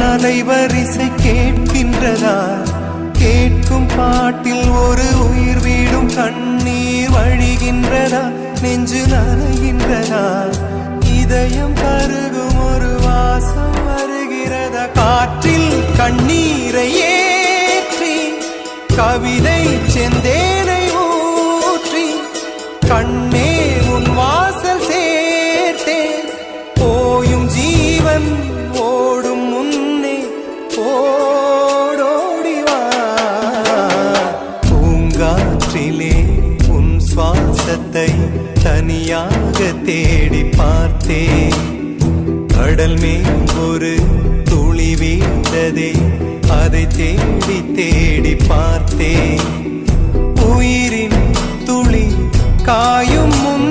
அலைவரிசை கேட்கின்றதா? கேட்கும் பாட்டில் ஒரு உயிர் வீடும் கண்ணீர் வழிகின்றதா? நெஞ்சு நனைகின்றதா? இதயம் கருகும் ஒரு வாசம் வருகிறதா? காற்றில் கண்ணீரை ஏற்றி கவிதை செந்தேனை ஊற்றி கண்ணே உன் வாசல் சேர்த்தேன். போயும் ஜீவன் ஓடும் முன்னே ஓடோடிவா. பூங்காற்றிலே உன் சுவாசத்தை தனியாக தேடி பார்த்தேன். கடல் மேல் ஒரு துளி வீழ்ந்ததே, அதை தேடி தேடி பார்த்தேன். உயிரின் துளி காயும் முன்